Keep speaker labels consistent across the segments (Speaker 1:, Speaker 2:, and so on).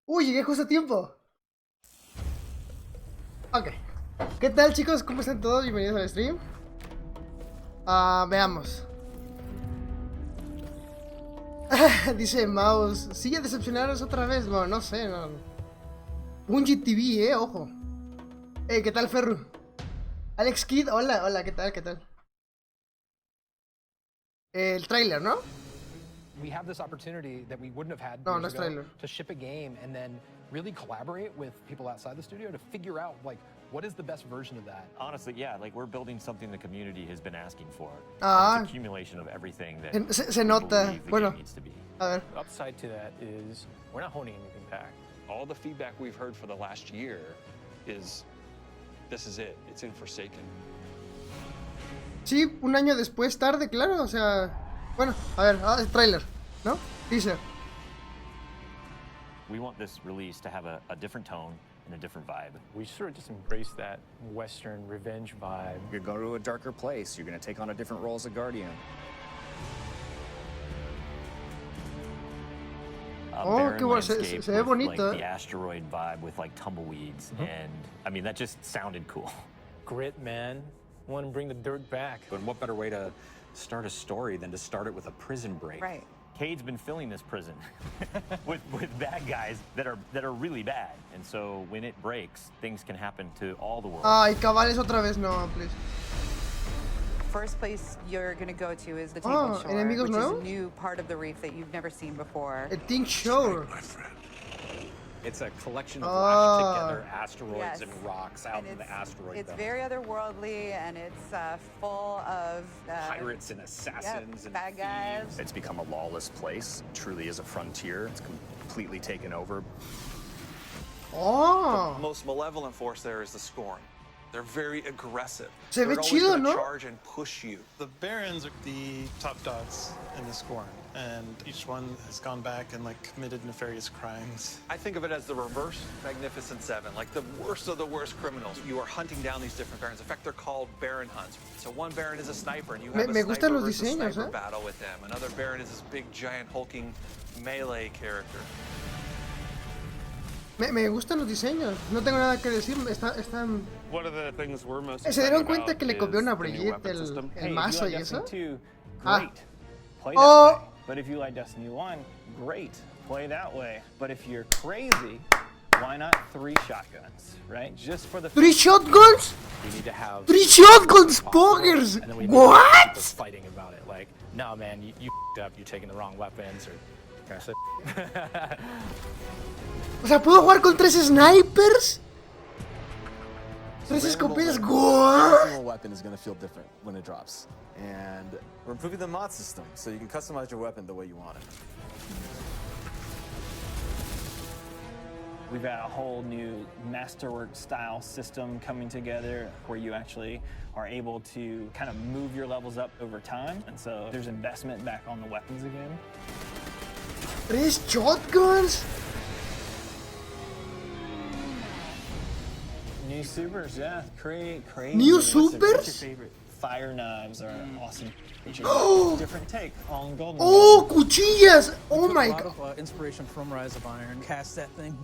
Speaker 1: Uy, llegué justo a tiempo. Ok. ¿Qué tal, chicos? ¿Cómo están todos? Bienvenidos al stream. Veamos. Dice Mouse. ¿Sigue decepcionados otra vez? No, no sé, no. Un GTV, ojo. ¿Qué tal, Ferru? Alex Kidd, hola, hola, ¿qué tal? ¿Qué tal? El tráiler, ¿no?
Speaker 2: We have this opportunity that we wouldn't have had
Speaker 1: No,
Speaker 2: years
Speaker 1: no es
Speaker 2: ago
Speaker 1: trailer.
Speaker 2: to ship a game and then really collaborate with people outside the studio to figure out like what is the best version of that.
Speaker 3: Honestly, yeah, like we're building something the community has been asking for.
Speaker 1: Ah.
Speaker 3: It's accumulation of everything that
Speaker 1: Se nota.
Speaker 3: the
Speaker 1: Bueno,
Speaker 3: game needs to be.
Speaker 1: a ver.
Speaker 4: The upside to that is we're not holding anything back.
Speaker 5: All the feedback we've heard for the last year is this is it. It's in Forsaken.
Speaker 1: Sí, un año después, tarde, claro, o sea... Bueno, a ver, el tráiler, ¿no? Dice...
Speaker 3: We want this release to have a different tone and a different vibe.
Speaker 4: We sort of just embrace that Western revenge vibe.
Speaker 6: You're going to a darker place. You're going to take on a different role as a guardian.
Speaker 1: Oh, qué bueno, se ve bonito,
Speaker 3: like the asteroid vibe with like tumbleweeds, and I mean that just sounded cool.
Speaker 4: Grit, man. Want to bring the dirt back.
Speaker 7: But what better way to start a story than to start it with a prison break?
Speaker 8: Right.
Speaker 3: Cade's been filling this prison with bad guys that are really bad, and so when it breaks, things can happen to all the world.
Speaker 1: Ay, cabales otra vez, no, please.
Speaker 8: First place you're going to go to is the Table Shore,
Speaker 1: enemigos
Speaker 8: which
Speaker 1: nuevos?
Speaker 8: is a new part of the reef that you've never seen before.
Speaker 1: El Think Show.
Speaker 7: It's a collection of lashed together asteroids
Speaker 8: Yes.
Speaker 7: and rocks out
Speaker 8: And
Speaker 7: in the asteroid
Speaker 8: it's
Speaker 7: belt.
Speaker 8: very otherworldly, and it's full of
Speaker 7: Pirates and assassins and
Speaker 8: bad guys.
Speaker 7: thieves.
Speaker 6: It's become a lawless place. It truly is a frontier. It's completely taken over.
Speaker 1: Oh.
Speaker 9: Most malevolent force there is the Scorn. They're very aggressive.
Speaker 1: Se ve
Speaker 9: They're always
Speaker 1: chido,
Speaker 9: gonna
Speaker 1: ¿no?
Speaker 9: charge and push you.
Speaker 10: The Barons are the top dogs in the Scorn, and each one has gone back and like committed nefarious crimes.
Speaker 9: I think of it as the reverse Magnificent Seven, like the worst of the worst criminals. You are hunting down these different Barons. In fact, they're called Baron hunts. So one Baron is a sniper, and you have
Speaker 1: Me
Speaker 9: a
Speaker 1: gustan
Speaker 9: sniper
Speaker 1: los
Speaker 9: versus
Speaker 1: diseños,
Speaker 9: sniper battle with them. Another Baron is this big, giant, hulking melee character.
Speaker 1: Me gustan los diseños, no tengo nada que decir, están...
Speaker 10: One of the things we're most
Speaker 1: ¿Se dieron cuenta que le copiaron a Brigitte el mazo y eso? Ah.
Speaker 11: Play that
Speaker 1: Oh.
Speaker 11: way. But if you like Destiny 1, great, play that way. But if you're crazy, why not 3 shotguns, right? Just for the
Speaker 1: 3 shotguns?
Speaker 4: We need to have
Speaker 1: 3 shotguns, poggers!
Speaker 4: and then we need to have
Speaker 1: What?
Speaker 4: people fighting about it. Like, no, man, you up. You're taking the wrong weapons, or can I say?
Speaker 1: O sea, ¿puedo jugar con 3 snipers? 3 escopetas, what?
Speaker 12: Single weapon is going to feel different when it drops. And we're improving the mod system, so you can customize your weapon the way you want it.
Speaker 11: We've got a whole new masterwork style system coming together where you actually are able to kind of move your levels up over time. And so there's investment back on the weapons again.
Speaker 1: 3 shotguns?
Speaker 11: New supers, yeah, crazy.
Speaker 1: New
Speaker 11: What's your
Speaker 1: supers?
Speaker 11: favorite? Fire knives are awesome. Different take on Golden.
Speaker 1: Oh, cuchillas! Oh my god.
Speaker 13: A lot of inspiration from Rise of Iron. Cast that thing.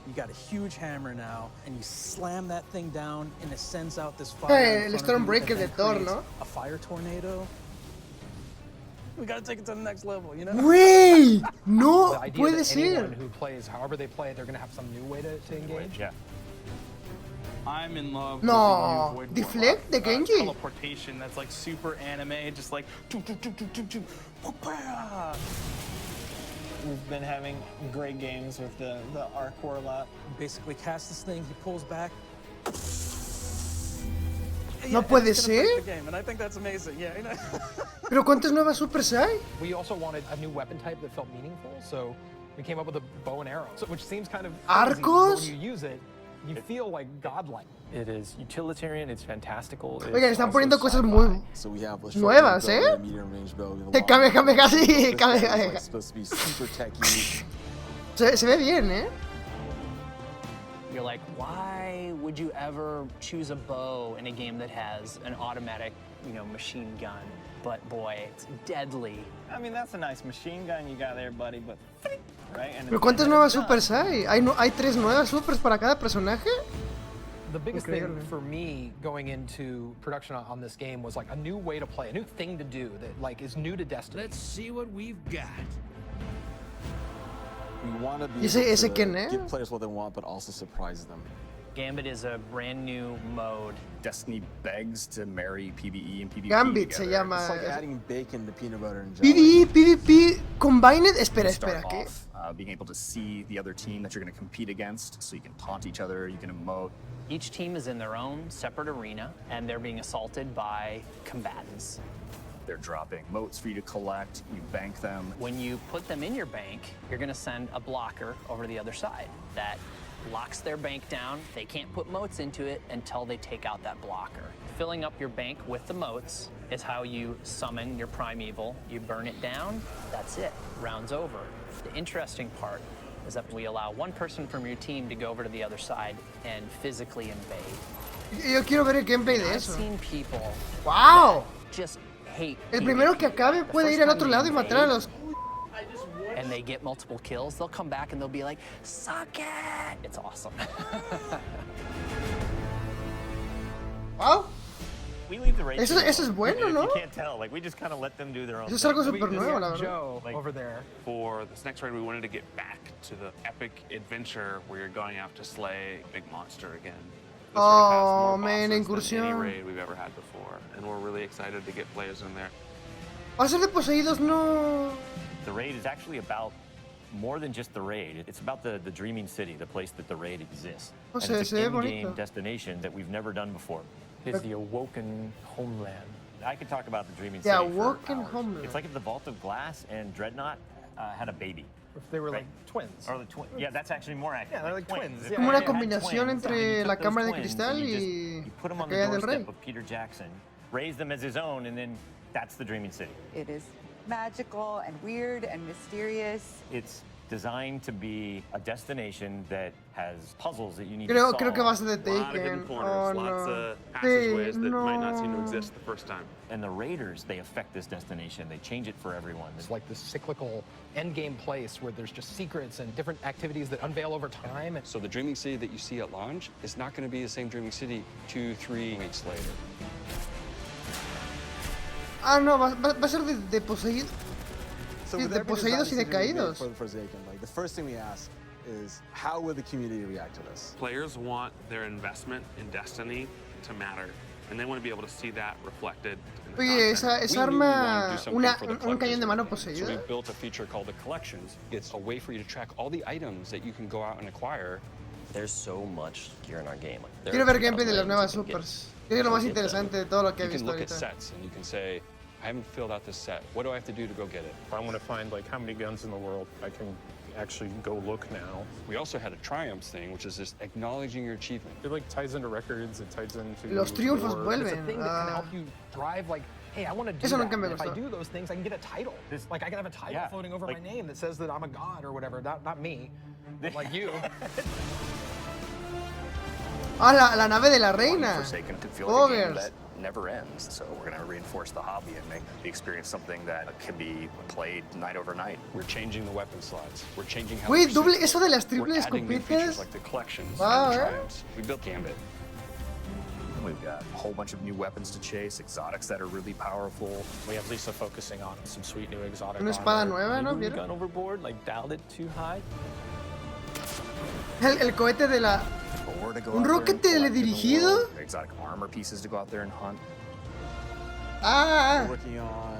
Speaker 13: You got a huge hammer now, and you slam that thing down, and it sends out this fire.
Speaker 1: El
Speaker 13: in front of you
Speaker 1: Stormbreaker
Speaker 13: that
Speaker 1: de
Speaker 13: then
Speaker 1: Thor,
Speaker 13: creates
Speaker 1: ¿no?
Speaker 13: A fire tornado. We gotta take it to the next level, you know?
Speaker 1: Wey,
Speaker 2: The
Speaker 1: no
Speaker 2: idea
Speaker 1: puede
Speaker 2: that anyone
Speaker 1: ser.
Speaker 2: who plays, however they play, they're going to have some new way to engage.
Speaker 3: Yeah.
Speaker 10: I'm in love
Speaker 1: No,
Speaker 10: with the new Void
Speaker 1: deflect the
Speaker 10: Warlock,
Speaker 1: Genji.
Speaker 10: teleportation that's like super anime, just like
Speaker 11: We've been having great games with the Arc Warlock.
Speaker 13: Basically, cast this thing, he pulls back.
Speaker 1: No
Speaker 13: and
Speaker 1: puede
Speaker 13: it's gonna break
Speaker 1: ser.
Speaker 13: the game, and I think that's amazing, yeah. You know?
Speaker 1: Pero ¿cuántas nuevas supers hay?
Speaker 2: We also wanted a new weapon type that felt meaningful, so we came up with a bow and arrow, which seems kind of crazy, but
Speaker 1: Arcos?
Speaker 2: when you use it, you feel like godlike.
Speaker 4: It is utilitarian. It's fantastical.
Speaker 1: Oigan, están poniendo cosas muy
Speaker 12: So we have a
Speaker 1: nuevas,
Speaker 12: short-range bow
Speaker 1: ¿eh?
Speaker 12: and a medium range bow with a
Speaker 1: Te
Speaker 12: long
Speaker 1: cambia
Speaker 12: range bow.
Speaker 1: casi,
Speaker 12: This
Speaker 1: cambia,
Speaker 12: thing is,
Speaker 1: cambia.
Speaker 12: like, supposed to be super techy.
Speaker 1: Se ve bien, ¿eh?
Speaker 14: You're like, why would you ever choose a bow in a game that has an automatic, machine gun? But boy, it's deadly.
Speaker 11: I mean, that's a nice machine gun you got there, buddy, but right? And
Speaker 1: ¿Pero cuántas nuevas supers hay? ¿Hay 3 nuevas supers para cada personaje?
Speaker 2: The biggest thing
Speaker 1: Increíble.
Speaker 2: for me going into production on this game was like a new way to play, a new thing to do that like is new to Destiny.
Speaker 15: Let's see what we've got.
Speaker 12: We want to be
Speaker 1: ¿Y ese quién es?
Speaker 12: give players what they want, but also surprise them.
Speaker 14: Gambit is a brand new mode.
Speaker 6: Destiny begs to marry PvE and PvP
Speaker 1: Gambit
Speaker 6: together.
Speaker 1: se llama.
Speaker 12: It's like adding bacon to peanut butter and jelly.
Speaker 1: PvE, PvP, combined. Espera,
Speaker 6: You start
Speaker 1: espera, ¿qué?
Speaker 6: off, being able to see the other team that you're going to compete against, so you can taunt each other, you can emote.
Speaker 14: Each team is in their own separate arena, and they're being assaulted by combatants.
Speaker 6: They're dropping motes for you to collect, you bank them.
Speaker 14: When you put them in your bank, you're going to send a blocker over to the other side that locks their bank down. They can't put motes into it until they take out that blocker. Filling up your bank with the motes is how you summon your primeval. You burn it down, that's it. Round's over. The interesting part is that we allow one person from your team to go over to the other side and physically invade.
Speaker 1: Yo quiero ver el gameplay de
Speaker 14: I've
Speaker 1: eso.
Speaker 14: seen people
Speaker 1: ¡Wow!
Speaker 14: just hate
Speaker 1: El primero que acabe puede ir al otro lado y matar a los...
Speaker 14: and they get multiple kills, they'll come back and they'll be like, suck it! It's awesome.
Speaker 1: ¡Wow!
Speaker 3: We leave the raid
Speaker 1: Eso es bueno,
Speaker 3: if
Speaker 1: ¿no?
Speaker 3: you can't tell, like we just kind of let them do their own
Speaker 1: Eso es
Speaker 3: thing.
Speaker 1: algo súper nuevo, la verdad.
Speaker 2: Joe over there.
Speaker 5: For this next raid, we wanted to get back to the epic adventure where you're going out to slay a big monster again. This raid has
Speaker 1: Oh,
Speaker 5: more
Speaker 1: man,
Speaker 5: bosses than any
Speaker 1: incursión.
Speaker 5: raid we've ever had before, and we're really excited to get players in there.
Speaker 1: Va a ser de poseídos, no.
Speaker 3: The raid is actually about more than just the raid. It's about the dreaming city, the place that the raid exists.
Speaker 1: O
Speaker 3: And
Speaker 1: sea,
Speaker 3: it's
Speaker 1: se ve
Speaker 3: an in-game
Speaker 1: bonito.
Speaker 3: destination that we've never done before.
Speaker 2: It's the awoken homeland.
Speaker 3: I could talk about the dreaming
Speaker 1: The
Speaker 3: city for
Speaker 1: awoken
Speaker 3: hours.
Speaker 1: homeland.
Speaker 3: It's like if the Vault of Glass and Dreadnought had a baby.
Speaker 2: If they were
Speaker 3: Right.
Speaker 2: like twins.
Speaker 3: Or the twin. Yeah, that's actually more accurate.
Speaker 2: Yeah, they're like twins.
Speaker 3: If
Speaker 2: Yeah,
Speaker 1: Como
Speaker 3: you
Speaker 1: una
Speaker 3: had
Speaker 1: combinación
Speaker 3: twins,
Speaker 1: entre
Speaker 3: and you
Speaker 1: la
Speaker 3: took those
Speaker 1: Cámara de
Speaker 3: twins
Speaker 1: Cristal
Speaker 3: and
Speaker 1: y
Speaker 3: you put them on the
Speaker 1: aquella del
Speaker 3: doorstep
Speaker 1: Rey.
Speaker 3: of Peter Jackson, raised them as his own, and then that's the dreaming city.
Speaker 8: It is magical and weird and mysterious.
Speaker 3: It's designed to be a destination that has puzzles that you need to solve.
Speaker 1: Creo que va a ser de
Speaker 5: A lot of hidden
Speaker 1: Taken.
Speaker 5: corners,
Speaker 1: Oh,
Speaker 5: lots
Speaker 1: no.
Speaker 5: of passageways
Speaker 1: Sí,
Speaker 5: that might not seem to
Speaker 1: no.
Speaker 5: exist the first time.
Speaker 3: And the raiders, they affect this destination. They change it for everyone.
Speaker 2: It's like this cyclical endgame place where there's just secrets and different activities that unveil over time.
Speaker 5: So the Dreaming City that you see at launch is not going to be the same Dreaming City 2-3 weeks later.
Speaker 1: Ah, no, va a ser de poseídos.
Speaker 12: So
Speaker 1: Sí,
Speaker 12: with
Speaker 1: de
Speaker 12: every
Speaker 1: poseídos y
Speaker 12: design
Speaker 1: de
Speaker 12: decision we make
Speaker 1: caídos.
Speaker 12: for the Forsaken, like the first thing we ask is how will the community react to this?
Speaker 5: Players want their investment in Destiny to matter, and they want to be able to see that reflected in the
Speaker 1: Oye,
Speaker 5: content.
Speaker 1: esa
Speaker 5: We knew we wanted to
Speaker 1: arma,
Speaker 5: do something for the
Speaker 1: un
Speaker 5: collectors
Speaker 1: cañón de mano
Speaker 5: right now. So
Speaker 1: poseída.
Speaker 5: we built a feature called the Collections. It's a way for you to track all the items that you can go out and acquire.
Speaker 16: There's so much gear in our game. There
Speaker 1: Quiero
Speaker 16: are
Speaker 1: ver gameplay de las
Speaker 16: 2,000
Speaker 1: nuevas
Speaker 16: you can get.
Speaker 1: supers. Creo que es lo más
Speaker 16: You can get
Speaker 1: interesante de todo lo que he
Speaker 5: You can
Speaker 1: visto
Speaker 5: look at
Speaker 1: ahorita.
Speaker 5: sets and you can say, I haven't filled out this set. What do I have to do to go get it?
Speaker 17: If I want to find like how many guns in the world, I can actually go look now.
Speaker 5: We also had a triumphs thing, which is just acknowledging your achievement.
Speaker 17: It like ties into records, it ties into
Speaker 1: Los triunfos
Speaker 17: your-
Speaker 1: vuelven.
Speaker 2: It's a thing that can help you drive like, hey, I want to do
Speaker 1: Eso
Speaker 2: that.
Speaker 1: nunca me
Speaker 2: And if I
Speaker 1: gustó.
Speaker 2: do those things, I can get a title. Like I can have a title
Speaker 3: Yeah,
Speaker 2: floating over
Speaker 3: like-
Speaker 2: my name that says that I'm a god or whatever. Not me, but like you.
Speaker 1: Ah, la nave de la reina.
Speaker 6: Forsaken could feel like a game
Speaker 1: Ogres.
Speaker 6: that never ends. So we're going to reinforce the hobby and make the experience something that can be played night over night.
Speaker 5: We're changing the weapon slots. We're changing how
Speaker 1: Güey,
Speaker 5: the
Speaker 1: doble,
Speaker 5: pursuit
Speaker 1: eso de las
Speaker 5: works. We're
Speaker 1: triples
Speaker 5: adding new features
Speaker 1: escopetas.
Speaker 5: like the collections
Speaker 1: Wow,
Speaker 5: and the
Speaker 1: eh?
Speaker 5: triumphs. We built Gambit.
Speaker 6: We've got a whole bunch of new weapons to chase, exotics that are really powerful.
Speaker 4: We have Lisa focusing on some sweet new exotic
Speaker 1: Una espada
Speaker 4: armor.
Speaker 1: nueva, ¿no?
Speaker 4: Maybe we
Speaker 1: ¿Vieron?
Speaker 4: gone overboard, like dialed it too high.
Speaker 1: El cohete de la...
Speaker 6: Or to go
Speaker 1: Un
Speaker 6: out there and
Speaker 1: rocket
Speaker 6: collect in the
Speaker 1: teledirigido.
Speaker 6: world, exotic armor pieces to go out there and hunt.
Speaker 1: Ah,
Speaker 12: We're working on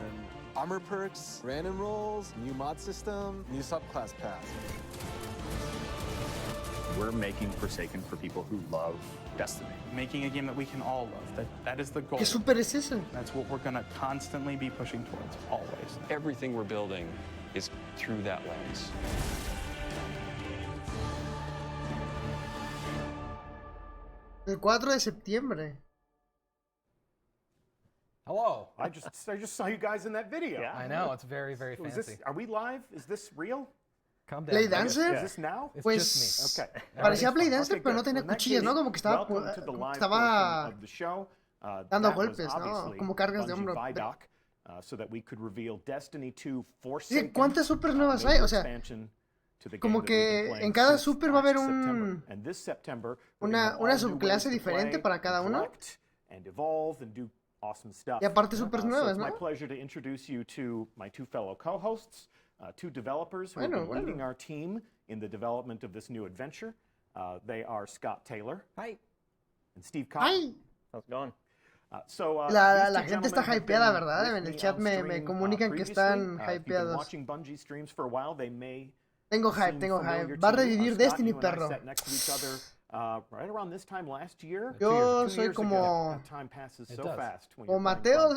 Speaker 12: armor perks, random rolls, new mod system, new subclass pass.
Speaker 6: We're making Forsaken for people who love Destiny.
Speaker 18: Making a game that we can all love. That is the goal.
Speaker 1: ¿qué super es eso?
Speaker 18: That's what we're gonna constantly be pushing towards, always.
Speaker 5: Everything we're building is through that lens.
Speaker 1: El 4 de septiembre.
Speaker 19: Hello. I just saw you guys in that video.
Speaker 2: Yeah. I know, it's very, very
Speaker 19: So is
Speaker 2: fancy.
Speaker 19: this, are we live? Is this real?
Speaker 2: Calm down.
Speaker 1: Play Dancer?
Speaker 19: Is this now?
Speaker 2: It's
Speaker 1: Pues
Speaker 2: just me.
Speaker 19: Okay.
Speaker 1: parecía Play Dancer,
Speaker 19: Okay,
Speaker 1: pero no
Speaker 19: good.
Speaker 1: tenía
Speaker 19: Well, in that
Speaker 1: cuchillas,
Speaker 19: case,
Speaker 1: ¿no? Como que estaba,
Speaker 19: welcome to the live
Speaker 1: estaba
Speaker 19: portion of the show.
Speaker 1: dando
Speaker 19: That was
Speaker 1: golpes, ¿no?
Speaker 19: obviously
Speaker 1: Como cargas de
Speaker 19: Bungie
Speaker 1: hombro.
Speaker 19: Vidoc, so that we could reveal Destiny 2 Forsaken.
Speaker 1: Dice, ¿cuántas supers nuevas
Speaker 19: major
Speaker 1: hay? O sea,
Speaker 19: expansion
Speaker 1: Como que en cada super va a haber una subclase diferente para cada uno. Y aparte supers nuevas, ¿no?
Speaker 19: Two developers who have been leading our team in the development of this new adventure. They are Scott Taylor.
Speaker 16: Hi.
Speaker 19: And Steve Cobb.
Speaker 16: Hi. How's it going?
Speaker 1: La gente está hypeada, ¿verdad? En el chat me comunican que están hypeados. Tengo hype. Va a revivir Destiny, perro. Yo soy como Mateo,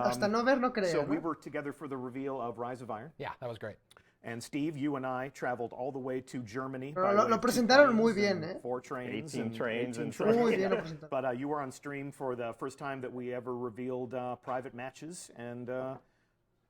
Speaker 1: hasta no ver, no creo.
Speaker 19: So we were together for the reveal of Rise of Iron.
Speaker 2: Yeah, that was great.
Speaker 19: And Steve, you and I traveled all the way to Germany.
Speaker 1: Pero lo presentaron muy bien, ¿eh?
Speaker 19: 4 trains.
Speaker 6: 18 trains.
Speaker 1: Muy bien lo presentaron.
Speaker 19: But you were on stream for the first time that we ever revealed private matches and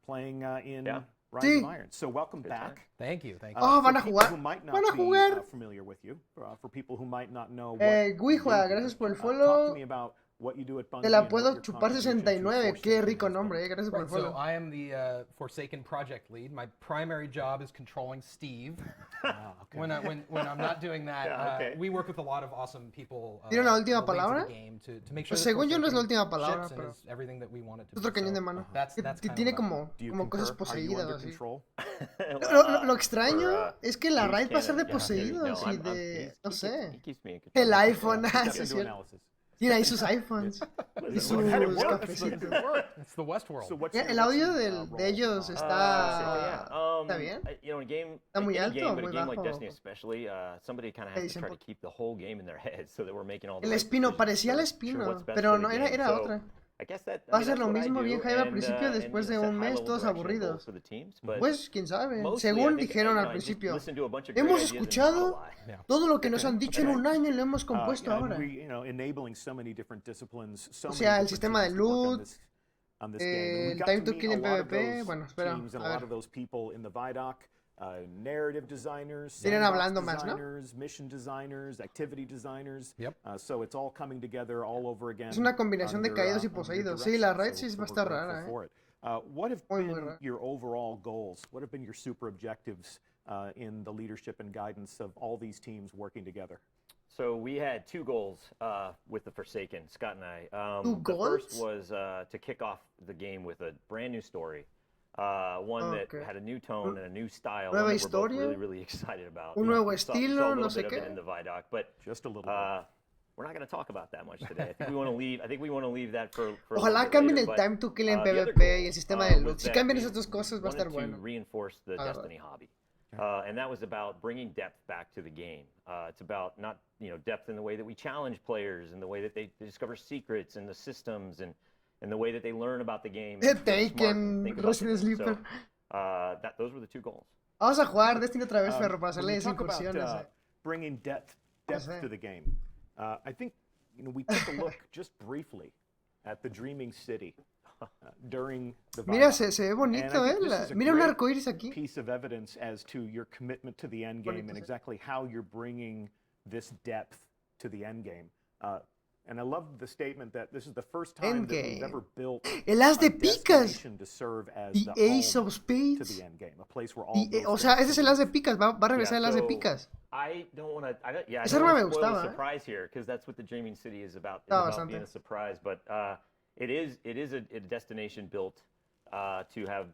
Speaker 19: playing in Rise of Iron. So welcome back.
Speaker 2: Thank you.
Speaker 1: Van a jugar.
Speaker 19: Van a jugar. Familiar with you, for people who might not know.
Speaker 1: Guijua, gracias por el follow.
Speaker 19: Talk to me about what you do at Bungie.
Speaker 1: Te la puedo chupar 69. Qué rico nombre, gracias por el follow.
Speaker 2: So I am the Forsaken project lead. My primary job is controlling Steve.
Speaker 19: Okay.
Speaker 2: When I'm not doing that, we work with a lot of awesome people.
Speaker 1: ¿Tiene la última palabra?
Speaker 2: To make sure
Speaker 1: Pues según yo no es la última palabra,
Speaker 2: pero
Speaker 1: pero
Speaker 2: everything that we want it to
Speaker 1: otro
Speaker 2: be.
Speaker 1: cañón de mano. Tiene como cosas poseídas así. Lo extraño es que la raid va a ser de poseídos y de, no sé, el iPhone, sí es cierto. Tiene ahí sus iPhones y sus cafecitos.
Speaker 2: It's the Westworld.
Speaker 1: El audio de ellos está bien. Está muy alto o muy bajo. El espino parecía el espino, pero no era otra. Va a ser lo mismo bien hype al principio, después de un mes todos aburridos. Pues quién sabe. Según dijeron al principio, hemos escuchado todo lo que nos han dicho en un año y lo hemos compuesto ahora. O sea, el sistema de loot, el time to kill en PvP. Bueno, espera, a ver.
Speaker 19: Narrative designers,
Speaker 1: vienen hablando más, ¿no?
Speaker 19: Mission designers, activity designers. So it's all coming together all over again.
Speaker 1: Es una combinación de caídos y poseídos. Sí, la red sí va a estar rara,
Speaker 19: What have been your overall goals? What have been your super objectives in the leadership and guidance of all these teams working together?
Speaker 3: So we had 2 goals with the Forsaken, Scott and I.
Speaker 1: 2 goals?
Speaker 3: The first was to kick off the game with a brand new story. One that had a new tone and a new style.
Speaker 1: Nueva
Speaker 3: one
Speaker 1: historia.
Speaker 3: That we're really excited about.
Speaker 1: Un nuevo estilo, no sé qué.
Speaker 3: In the Vidoc, but
Speaker 19: just a little.
Speaker 3: We're not going to talk about that much today. I think we want to leave that for
Speaker 1: Ojalá cambien el time to kill en PvP y el sistema de loot. Si cambian esas dos cosas va a estar bueno.
Speaker 3: Reinforce the Destiny hobby. And that was about bringing depth back to the game. It's about not, depth in the way that we challenge players, and the way that they discover secrets and the systems, and the way that they learn about the game.
Speaker 1: Taken, Resident Sleeper.
Speaker 3: Those were the 2 goals.
Speaker 1: Vamos a jugar Destiny otra vez, Ferro, para hacerle incursiones.
Speaker 19: Bringing depth to the game. I think we took a look just briefly at the Dreaming City during the
Speaker 1: Mira, se ve bonito, Mira un arcoíris aquí.
Speaker 19: Piece of evidence as to your commitment to the end game and exactly how you're bringing this depth to the end game. And I love the statement that this is the first time that we've ever built
Speaker 1: el as de picas.
Speaker 19: To serve as
Speaker 1: the Ace of Spades.
Speaker 19: To the end game, a place where all
Speaker 1: o sea, ese es el as de picas, va a regresar el as de picas.
Speaker 3: I don't want to.
Speaker 1: Esa arma me gustaba.
Speaker 3: Surprise here, because that's what the Dreaming City is about. It's about being a surprise, but it is a destination built to have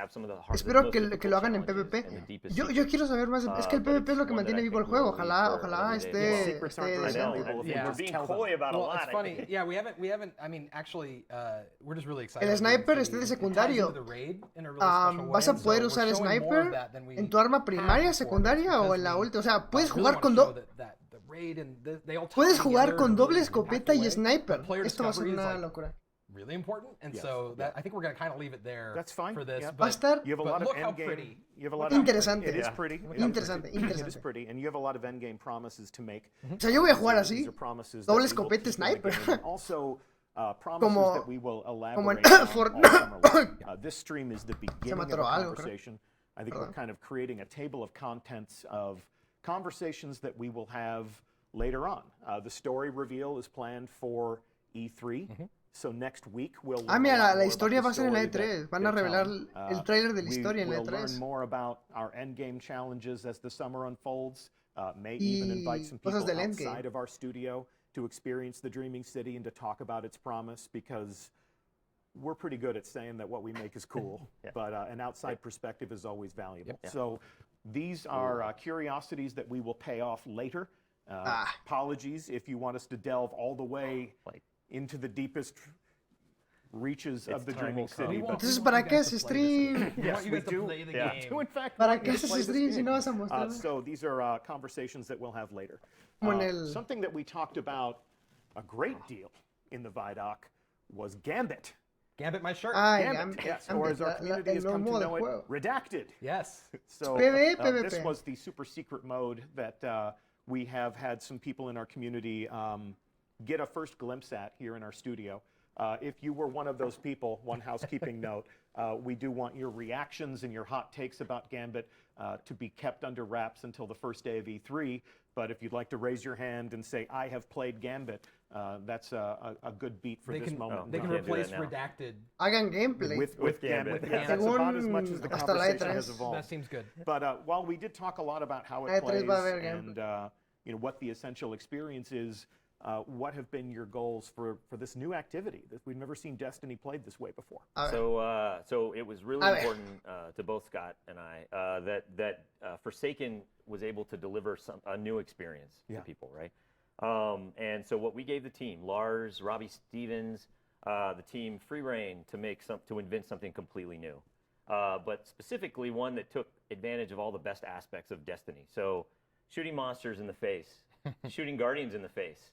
Speaker 3: some of the hardest.
Speaker 1: Espero que lo hagan en PvP. Yo quiero saber más. Es que el PvP es lo que mantiene vivo el juego. Ojalá esté.
Speaker 3: We're being coy about a lot.
Speaker 2: It's funny. Yeah, we haven't. I mean, actually, we're just really excited.
Speaker 1: El sniper esté de secundario. Vas a poder usar sniper en tu arma primaria, secundaria o en la ulti. O sea, puedes jugar con doble escopeta y sniper. Esto va a ser una locura.
Speaker 2: Really important, and so I think we're going to kind of leave it there.
Speaker 19: That's fine.
Speaker 2: For this.
Speaker 1: Va a estar interesante.
Speaker 19: It is pretty.
Speaker 1: Interesante.
Speaker 19: It is pretty, and you have a lot of end game promises to make.
Speaker 1: O sea, yo voy a jugar así. Doble escopeta sniper.
Speaker 19: Also, promises that we will elaborate on. This stream is the beginning of a conversation. I think we're kind of creating a table of contents of conversations that we will have later on. The story reveal is planned for E3. So next week we'll
Speaker 1: mira, la
Speaker 19: more
Speaker 1: historia va
Speaker 19: about
Speaker 1: a ser en la
Speaker 19: the story
Speaker 1: E3. Van a
Speaker 19: they're
Speaker 1: revelar
Speaker 19: telling.
Speaker 1: el trailer de la historia en la
Speaker 19: We'll learn
Speaker 1: E3.
Speaker 19: more about our endgame challenges as the summer unfolds. May even invite some people
Speaker 1: cosas del
Speaker 19: outside
Speaker 1: endgame.
Speaker 19: of our studio to experience the Dreaming City and to talk about its promise, because we're pretty good at saying that what we make is cool, but an outside perspective is always valuable. So these are curiosities that we will pay off later. Apologies if you want us to delve all the way into the deepest reaches of the Dreaming City.
Speaker 1: Entonces, ¿para qué hace stream?
Speaker 19: Yes, we do. In fact,
Speaker 1: ¿Para qué haces stream si no vas a mostrar?
Speaker 19: So these are conversations that we'll have later. Something that we talked about a great deal in the Vidoc was Gambit.
Speaker 2: Gambit my shirt.
Speaker 19: Gambit, yes, or as our community has come to know it, Redacted.
Speaker 2: Yes.
Speaker 19: So this was the super secret mode that we have had some people in our community get a first glimpse at here in our studio. If you were one of those people, one housekeeping note, we do want your reactions and your hot takes about Gambit to be kept under wraps until the first day of E3. But if you'd like to raise your hand and say, I have played Gambit, that's a good beat for this moment.
Speaker 2: They can replace Redacted.
Speaker 1: Hagan gameplay.
Speaker 19: With Gambit. Yeah, that's about as much as the conversation has evolved.
Speaker 2: That seems good.
Speaker 19: But while we did talk a lot about how it plays and what the essential experience is, what have been your goals for this new activity that we've never seen Destiny played this way before?
Speaker 3: So it was really important to both Scott and I that Forsaken was able to deliver a new experience to people, right? And so what we gave the team, Lars, Robbie Stevens, the team free reign to invent something completely new, but specifically one that took advantage of all the best aspects of Destiny. So shooting monsters in the face, shooting guardians in the face.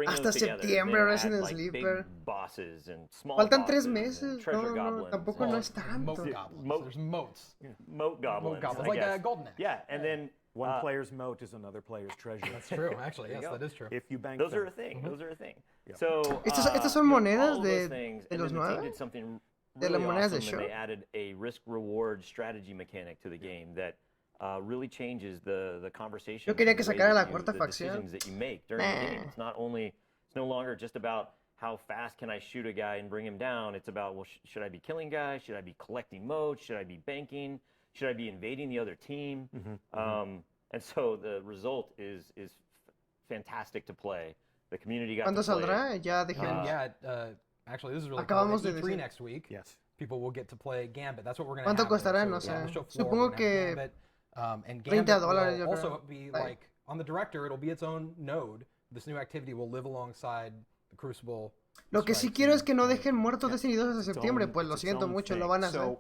Speaker 1: Hasta septiembre, ahora es en el Sleeper. Faltan 3 meses. No, tampoco no es tanto.
Speaker 2: There's moats.
Speaker 3: Moat goblins.
Speaker 2: Like a golden axe.
Speaker 3: Yeah, and then
Speaker 19: one player's moat is another player's treasure.
Speaker 2: That's true, actually. Yes, that is true.
Speaker 19: If you bank
Speaker 3: those
Speaker 19: them.
Speaker 3: are a thing. Those are a thing. So
Speaker 1: estas son monedas de
Speaker 3: los
Speaker 1: los 9.
Speaker 3: Did something
Speaker 1: de las monedas de show.
Speaker 3: They added a risk-reward strategy mechanic to the game that really changes the conversation.
Speaker 1: Yo quería que sacara la cuarta facción.
Speaker 3: Decisions that you make during the game. It's no longer just about how fast can I shoot a guy and bring him down. It's about, well, should I be killing guys? Should I be collecting motes? Should I be banking? Should I be invading the other team? And so the result is fantastic to play. The community got
Speaker 1: ¿Cuándo
Speaker 3: to play.
Speaker 1: Saldrá? Ya dejé.
Speaker 2: Actually, this is really
Speaker 1: Acabamos
Speaker 2: cool.
Speaker 1: de
Speaker 2: E3
Speaker 1: decir.
Speaker 2: next week.
Speaker 19: Yes.
Speaker 2: People will get to play Gambit. That's what we're going to have.
Speaker 1: ¿Cuánto costará?
Speaker 2: So,
Speaker 1: No sé.
Speaker 2: on the show floor,
Speaker 1: Supongo que
Speaker 2: Gambit, and Gambit
Speaker 1: $30
Speaker 2: will also be like on the director. It'll be its own node. This new activity will live alongside the Crucible.
Speaker 1: Lo que sí quiero es que no dejen muertos Destiny 2 hasta septiembre, pues lo siento mucho, lo van a hacer.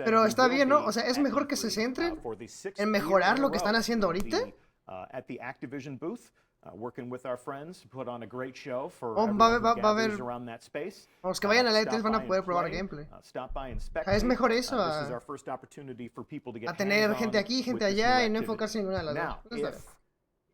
Speaker 1: Pero está bien, ¿no? O sea, es mejor que se centren en mejorar lo que están haciendo ahorita.
Speaker 19: At the Activision booth, working with our friends, put on a great show for
Speaker 1: va a haber
Speaker 19: around that space.
Speaker 1: Los que vayan a la E3 van a poder probar gameplay. Es mejor eso a tener gente aquí, gente allá y no enfocarse en ninguna de las dos.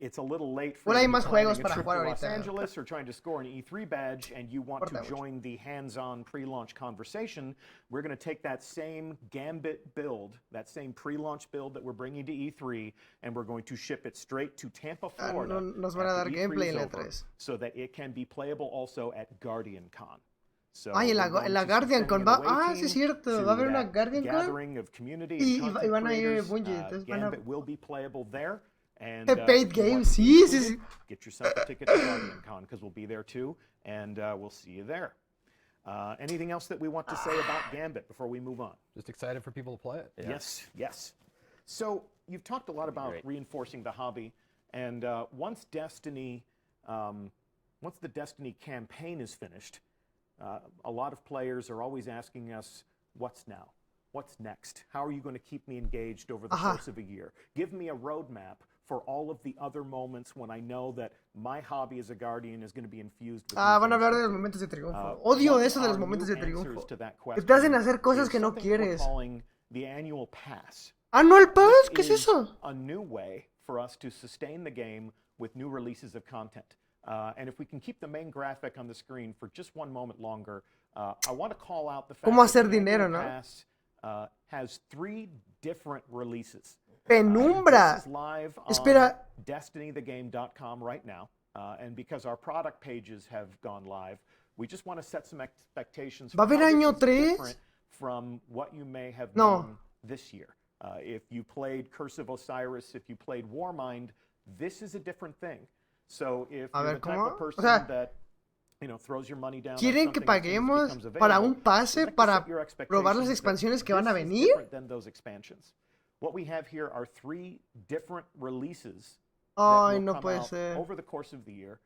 Speaker 19: It's a little late for
Speaker 1: Bueno, hay
Speaker 19: you
Speaker 1: más
Speaker 19: planning
Speaker 1: juegos
Speaker 19: a
Speaker 1: para
Speaker 19: trip
Speaker 1: jugar
Speaker 19: to Los
Speaker 1: ahorita.
Speaker 19: Angeles or trying to score an E3 badge and you want to join the hands-on pre-launch conversation. We're going to take that same Gambit build, that same pre-launch build that we're bringing to E3, and we're going to ship it straight to Tampa, Florida.
Speaker 1: Nos van a dar gameplay en la E3.
Speaker 19: So that it can be playable also at Guardian Con. So
Speaker 1: en la Guardian Con va. Sí, es cierto. Va a haber una Guardian Con. Y van a ir Bungie. Entonces van a.
Speaker 19: Gambit will be playable there. And,
Speaker 1: paid game, sí.
Speaker 19: Get yourself a ticket to Guardian Con because we'll be there too, and we'll see you there. Anything else that we want to say about Gambit before we move on?
Speaker 2: Just excited for people to play it.
Speaker 19: Yeah. Yes. So you've talked a lot about reinforcing the hobby, and once the Destiny campaign is finished, a lot of players are always asking us, what's now? What's next? How are you going to keep me engaged over the course of a year? Give me a roadmap for all of the other moments when I know that my hobby as a Guardian is going to be infused with
Speaker 1: van a hablar de los momentos de triunfo. Odio eso de los momentos de triunfo. Que te hacen hacer cosas que no quieres.
Speaker 19: The annual pass.
Speaker 1: ¿Annual pass? ¿Qué es eso?
Speaker 19: A new way for us to sustain the game with new releases of content. And if we can keep the main graphic on the screen for just one moment longer, I want to call out the fact
Speaker 1: ¿Cómo hacer
Speaker 19: that
Speaker 1: dinero,
Speaker 19: the
Speaker 1: no?
Speaker 19: pass has 3 different releases.
Speaker 1: Penumbra.
Speaker 19: This is live on
Speaker 1: Espera.
Speaker 19: DestinyTheGame.com right now. And because our product pages have gone live, we just want to set some expectations
Speaker 1: ¿Va a haber año 3?
Speaker 19: From what you may have known this year. If you played Curse of Osiris, if you played Warmind, this is a different thing. So if you're the type of person that throws your money down,
Speaker 1: ¿quieren que paguemos para un pase para probar las expansiones que van a venir?
Speaker 19: What we have here are 3 different releases
Speaker 1: Ay, no puede ser.
Speaker 19: over the course of the year.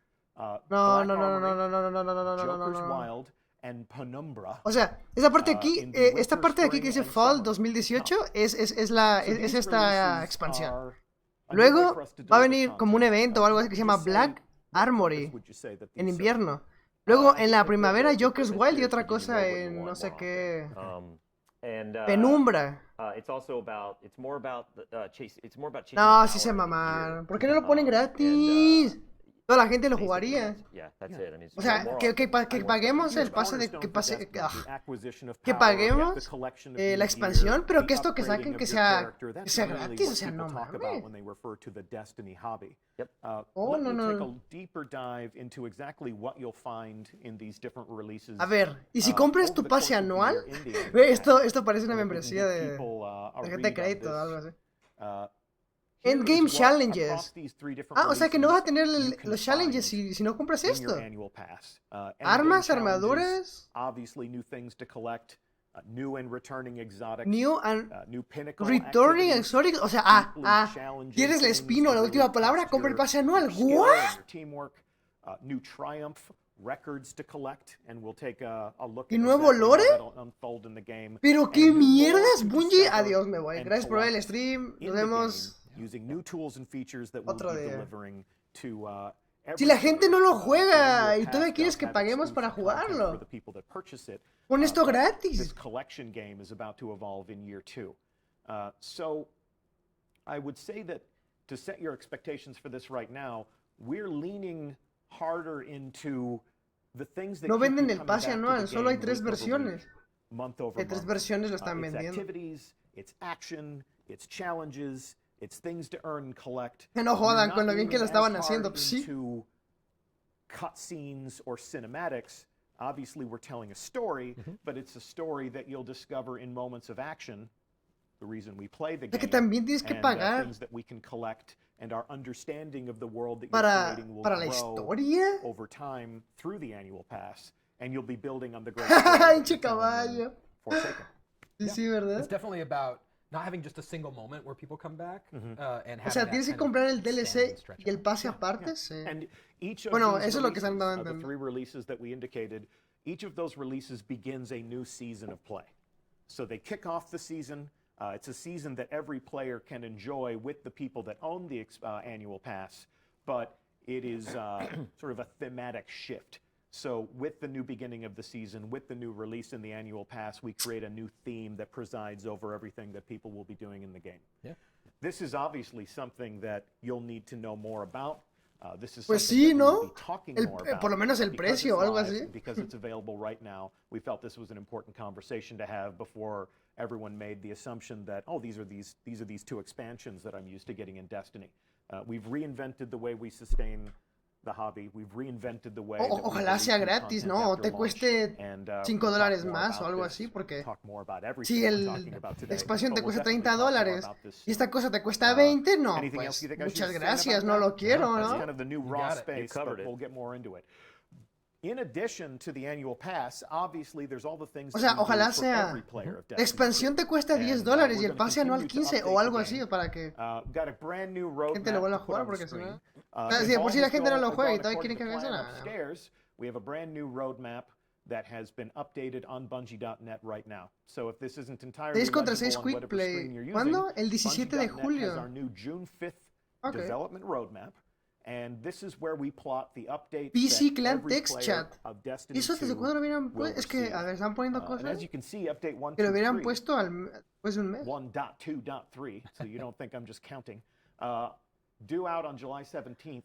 Speaker 1: No.
Speaker 19: Joker's Wild and Penumbra.
Speaker 1: O sea, esa parte de aquí, esta parte de aquí que dice Fall 2018 es esta expansión. Luego va a venir como un evento o algo así que se llama Black Armory en invierno. Luego en la primavera Joker's Wild y otra cosa en no sé qué. Penumbra. No, sí se mamaron. ¿Por qué no lo ponen gratis? Toda la gente lo jugaría. O sea, que paguemos el pase de... Que paguemos la expansión, pero que esto que saquen que sea gratis. O sea, no mames. Oh, no. A ver, ¿y si compras tu pase anual? Esto parece una membresía de tarjeta de crédito o algo así. Endgame Challenges. O sea que no vas a tener los challenges si no compras esto. Armas, armaduras. New and returning exotic. O sea, ¿quieres el espino, la última palabra? Compra el pase anual. ¿What?
Speaker 19: New Triumph records to collect, and we'll take a look
Speaker 1: ¿Y nuevo lore? Pero qué mierdas, Bungie. Adiós, me voy. Gracias por ver el stream. Nos vemos. Otro día. Si la gente no lo juega y todavía quieres que paguemos para jugarlo, pon esto gratis.
Speaker 19: So I would say that to set your expectations for this right now, we're leaning harder into the things that
Speaker 1: no venden el pase anual, solo hay 3 versiones. De 3 versiones lo están vendiendo.
Speaker 19: It's action, it's challenges. It's things to earn and collect.
Speaker 1: Que no jodan con lo bien que lo estaban haciendo, pues sí.
Speaker 19: Cutscenes or cinematics. Obviously, we're telling a story, but it's a story that you'll discover in moments of action. The reason we play the game.
Speaker 1: Que también tienes que pagar.
Speaker 19: Things that we can collect and our understanding of the world that
Speaker 1: you're
Speaker 19: creating will
Speaker 1: para la historia
Speaker 19: over time through the annual pass, and you'll be building on the great.
Speaker 1: Pinche caballo. Sí, ¿verdad?
Speaker 2: It's definitely about not having just a single moment where people come back and
Speaker 1: o sea, tienes que comprar el DLC y el pase aparte. Sí. Bueno, eso es lo que están dando.
Speaker 19: The 3 releases that we indicated, each of those releases begins a new season of play. So they kick off the season. It's a season that every player can enjoy with the people that own the annual pass, but it is sort of a thematic shift. So with the new beginning of the season, with the new release in the annual pass, we create a new theme that presides over everything that people will be doing in the game.
Speaker 2: Yeah.
Speaker 19: This is obviously something that you'll need to know more about. This is
Speaker 1: pues
Speaker 19: sí,
Speaker 1: ¿no? Por lo menos el precio o algo así.
Speaker 19: Because it's available right now, we felt this was an important conversation to have before everyone made the assumption that, oh, these are these 2 expansions that I'm used to getting in Destiny. We've reinvented the way we sustain the hobby. We've reinvented the way
Speaker 1: ojalá sea gratis, ¿no? O te cueste $5 más o algo así, porque si la expansión te cuesta $30 y esta cosa te cuesta 20, no, pues muchas gracias, no lo quiero, ¿no?
Speaker 19: In addition to the annual pass, obviously there's all the things.
Speaker 1: O sea, ojalá sea. La expansión te cuesta $10 y el pase anual 15 o algo así para que gente lo vuelva a jugar, porque si no. Si de por sí la gente no lo juega y todavía quieren que haga eso.
Speaker 19: We have a brand new roadmap that has been updated on Bungie.net right now. So if this isn't entirely
Speaker 1: 6 contra 6 Quick Play. ¿Cuándo? El 17 de julio.
Speaker 19: Has our new June 5th development roadmap. And this is where we plot the updates
Speaker 1: PC Clan Text Chat. ¿Eso desde cuándo lo hubieran puesto? Es que, a ver, están poniendo cosas que lo hubieran puesto después de un mes.
Speaker 19: 1.2.3, so you don't think I'm just counting. Due out on July 17th,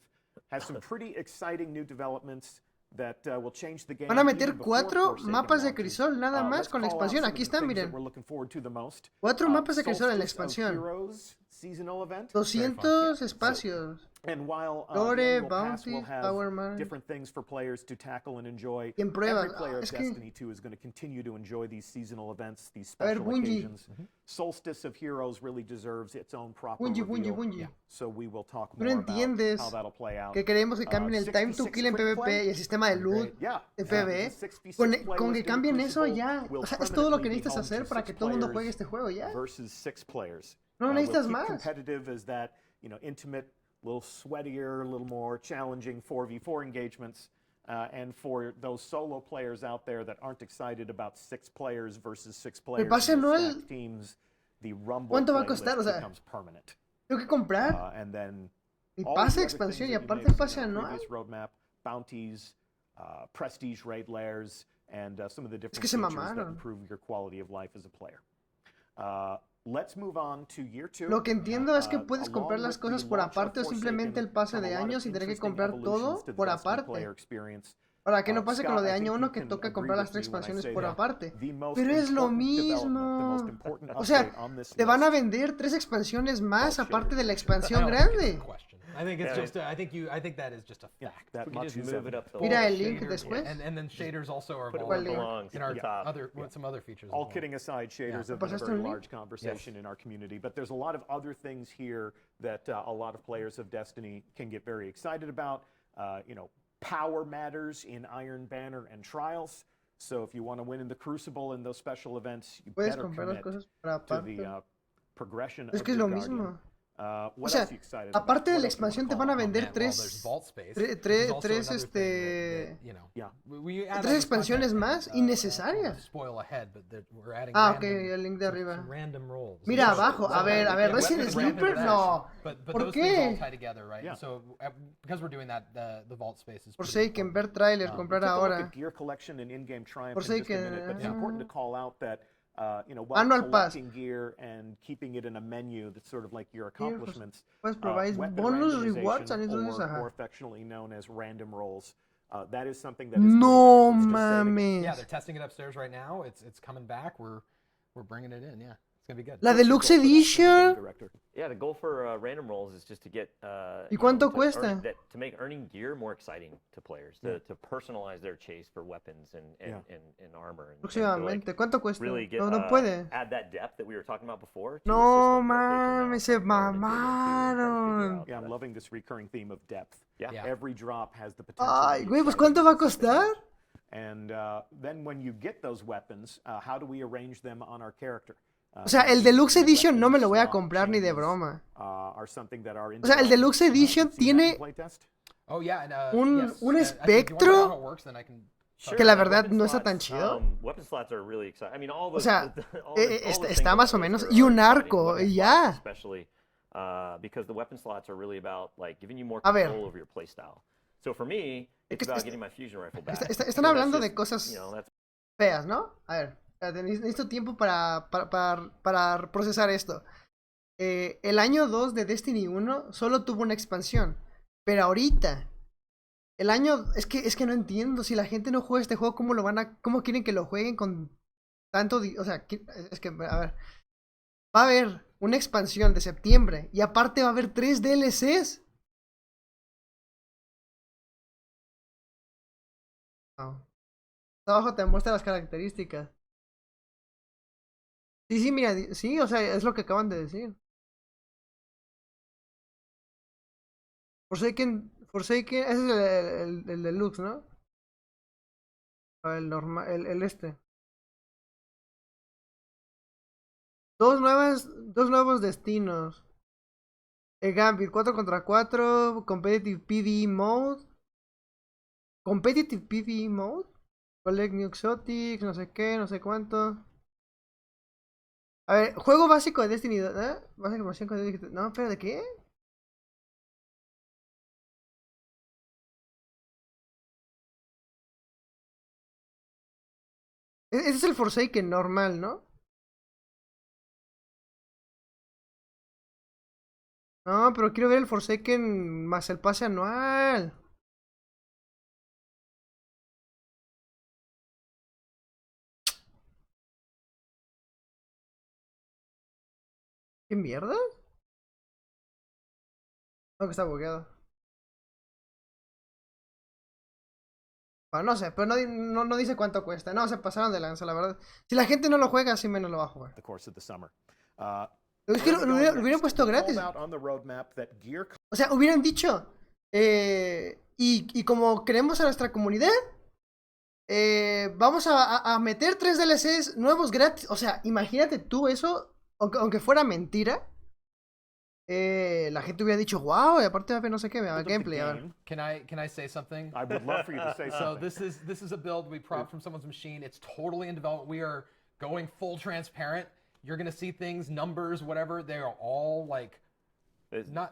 Speaker 19: has some pretty exciting new developments that will change the game.
Speaker 1: Van a meter 4 mapas de crisol nada más con la expansión. Aquí están, miren. 4 mapas de crisol en la expansión.
Speaker 19: seasonal event.
Speaker 1: 200 espacios.
Speaker 19: And while
Speaker 1: Lore,
Speaker 19: the annual pass will
Speaker 1: bounties,
Speaker 19: have
Speaker 1: power man.
Speaker 19: different things for players to tackle and enjoy,
Speaker 1: En pruebas.
Speaker 19: every player of
Speaker 1: Es que...
Speaker 19: Destiny 2 is going to continue to enjoy these seasonal events, these
Speaker 1: A ver,
Speaker 19: special
Speaker 1: Bungie.
Speaker 19: occasions. Solstice of Heroes really deserves its own proper reveal.
Speaker 1: Bungie.
Speaker 19: So we will talk
Speaker 1: Tú
Speaker 19: more
Speaker 1: no
Speaker 19: about
Speaker 1: entiendes
Speaker 19: how that'll play out.
Speaker 1: que queremos que cambien el time to kill en PvP y el sistema de loot en PvE. Con que cambien eso ya. O sea, es todo lo que necesitas hacer para que todo el mundo juegue este juego ya.
Speaker 19: Versus 6 players.
Speaker 1: No necesitas
Speaker 19: we'll
Speaker 1: más.
Speaker 19: Competitive as that, intimate, a little sweatier, a little more challenging 4v4 engagements. And for those solo players out there that aren't excited about 6 players versus 6 players
Speaker 1: El pase anual,
Speaker 19: teams, the Rumble
Speaker 1: ¿cuánto va a costar? O sea,
Speaker 19: becomes permanent.
Speaker 1: Tengo que comprar
Speaker 19: and then
Speaker 1: el pase de expansión y aparte el pase anual.
Speaker 19: Roadmap, bounties, prestige raid lairs, and some of the different
Speaker 1: Es que se
Speaker 19: features that
Speaker 1: mamaron.
Speaker 19: improve your quality of life as a player. Let's move on to year 2.
Speaker 1: Lo que entiendo es que puedes comprar las cosas por aparte o simplemente el pase de año sin tener que comprar todo por aparte. Para que no pase con lo de año 1 que toca comprar las 3 expansiones por aparte. Pero es lo mismo. O sea, te van a vender 3 expansiones más aparte de la expansión grande.
Speaker 2: I think it's just. I think that is just a fact.
Speaker 3: We can just move it up the
Speaker 1: Mira el
Speaker 3: shader,
Speaker 1: link después.
Speaker 2: And then shaders also are
Speaker 3: Put it
Speaker 2: evolving
Speaker 3: where it belongs,
Speaker 2: in
Speaker 3: at
Speaker 2: our
Speaker 3: the top.
Speaker 2: some other features.
Speaker 19: All kidding aside, shaders have been a very large conversation in our community, but there's a lot of other things here that a lot of players of Destiny can get very excited about. Power matters in Iron Banner and Trials. So if you want to win in the Crucible in those special events, you better commit to the progression of your Guardian.
Speaker 1: O sea, aparte de la expansión te van a vender tres expansiones más innecesarias. Ah, ok, el link de arriba. Mira abajo, a ver, Resident Sleeper, no. ¿Por qué? Forsaken, ver trailer, comprar ahora. Forsaken. Annual Pass.
Speaker 19: Gear and keeping it in a menu that's sort of like your accomplishments.
Speaker 1: Pues provides bonus rewards and
Speaker 19: or affectionately known as random rolls. That is something that is
Speaker 1: no mames.
Speaker 2: Yeah, they're testing it upstairs right now. It's coming back. We're bringing it in. Yeah. It's gonna be good.
Speaker 1: La Deluxe Edition.
Speaker 3: Yeah, the goal for random rolls is just to get.
Speaker 1: ¿Y cuánto cuesta?
Speaker 3: To make earning gear more exciting to players, to personalize their chase for weapons and armor.
Speaker 1: Próximamente, ¿cuánto cuesta?
Speaker 3: Really get,
Speaker 1: no puede.
Speaker 3: Add that depth that we were talking about before.
Speaker 1: No mames, se mamaron.
Speaker 19: Yeah, I'm loving this recurring theme of depth.
Speaker 3: Yeah.
Speaker 19: Every drop has the potential.
Speaker 1: Ay, güey, pues ¿cuánto va a costar?
Speaker 19: And then when you get those weapons, how do we arrange them on our character?
Speaker 1: O sea, el Deluxe Edition no me lo voy a comprar ni de broma. O sea, el Deluxe Edition tiene un espectro que la verdad no está tan chido. O sea, está más o menos. Y un arco, y ya. A ver. Están hablando de cosas feas, ¿no? A ver. Necesito tiempo para procesar esto. El año 2 de Destiny 1 solo tuvo una expansión. Pero ahorita, el año... Es que no entiendo. Si la gente no juega este juego, ¿cómo quieren que lo jueguen con tanto... O sea, es que, a ver. Va a haber una expansión de septiembre. Y aparte va a haber 3 DLCs. No. Abajo te muestra las características. Sí, mira, sí, o sea, es lo que acaban de decir. Forsaken, ese es el deluxe, ¿no? El normal, el este. Dos nuevos destinos. El Gambit, 4 contra 4, Competitive PvE Mode. Competitive PvE Mode. Collect New Exotics, no sé qué, no sé cuánto. A ver, juego básico de Destiny 2, ¿eh? Básico de Destiny. No, pero ¿de qué? Ese es el Forsaken normal, ¿no? No, pero quiero ver el Forsaken más el pase anual. ¿Qué mierda? No, que está bugueado. Bueno, no sé, pero no dice cuánto cuesta. No, se pasaron de lanza, la verdad. Si la gente no lo juega, así menos lo va a jugar. Es que lo hubieran puesto gratis. O sea, hubieran dicho. Y como queremos a nuestra comunidad, vamos a meter 3 DLCs nuevos gratis. O sea, imagínate tú eso, aunque fuera mentira. La gente hubiera dicho, wow, y aparte va a ver no sé qué, me va gameplay. A ver.
Speaker 2: Can I say something?
Speaker 19: I would love for you to say something.
Speaker 2: So this is a build we propped from someone's machine. It's totally in development. We are going full transparent. You're gonna see things, numbers, whatever. They are all like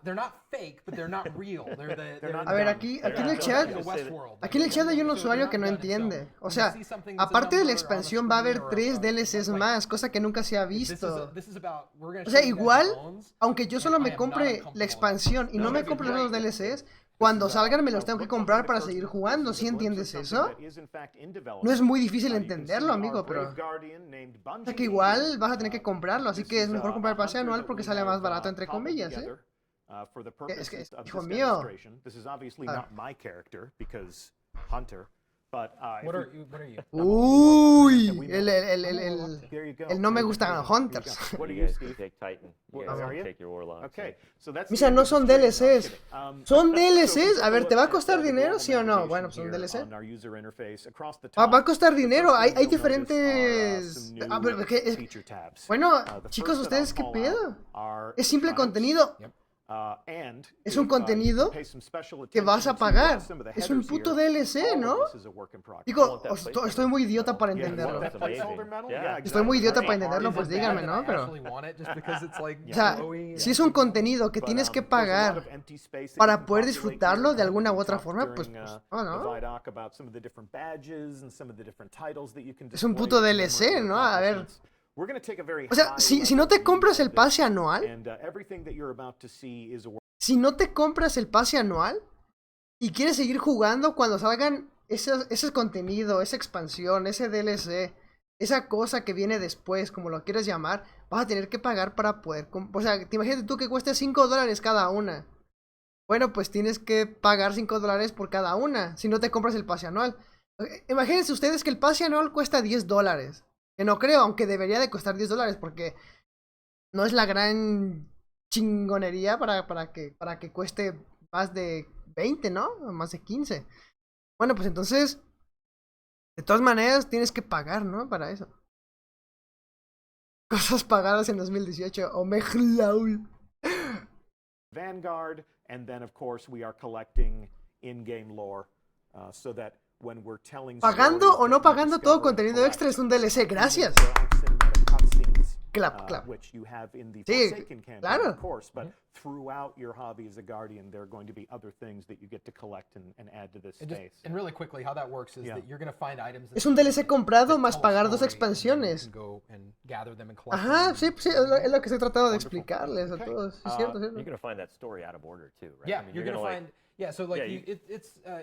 Speaker 2: they're not fake, but they're not real.
Speaker 1: A ver, aquí en el chat, hay un usuario que no entiende. O sea, aparte de la expansión va a haber 3 DLCs más, cosa que nunca se ha visto. O sea, igual, aunque yo solo me compre la expansión y no me compre los DLCs, cuando salgan me los tengo que comprar para seguir jugando. ¿Sí entiendes eso? No es muy difícil entenderlo, amigo, pero... O sea que igual vas a tener que comprarlo, así que es mejor comprar el pase anual porque sale más barato, entre comillas, ¿eh? Es que, hijo mío.
Speaker 2: What are you?
Speaker 1: Uy, el no me gustan Hunters. Misa, no son DLCs. ¿Son DLCs? A ver, ¿te va a costar dinero, sí o no? Bueno, son DLC. Va a costar dinero. Hay diferentes... Bueno, chicos, ¿ustedes qué pedo? Es simple contenido. Es un contenido que vas a pagar. Es un puto DLC, ¿no? Digo, estoy muy idiota para entenderlo. Estoy muy idiota para entenderlo, pues díganme, ¿no? Pero... O sea, si es un contenido que tienes que pagar para poder disfrutarlo de alguna u otra forma, pues no, ¿no? Es un puto DLC, ¿no? A ver... O sea, si no te compras el pase anual, y quieres seguir jugando cuando salgan ese contenido, esa expansión, ese DLC, esa cosa que viene después, como lo quieras llamar, vas a tener que pagar para poder... O sea, te imaginas tú que cueste $5 cada una. Bueno, pues tienes que pagar $5 por cada una, si no te compras el pase anual. Imagínense ustedes que el pase anual cuesta $10. Que no creo, aunque debería de costar $10, porque no es la gran chingonería para que cueste más de 20, ¿no? O más de 15. Bueno, pues entonces, de todas maneras, tienes que pagar, ¿no? Para eso. Cosas pagadas en 2018. Omeglaul.
Speaker 19: Vanguard, and then of course we are collecting in-game lore, so that
Speaker 1: pagando o no pagando todo contenido extra es un DLC, gracias. Clap, clap. Sí, claro. Es un DLC comprado más pagar 2 expansiones. Ajá, sí, sí, es lo que estoy tratando de explicarles a todos. Sí, cierto, cierto.
Speaker 2: Yeah, so like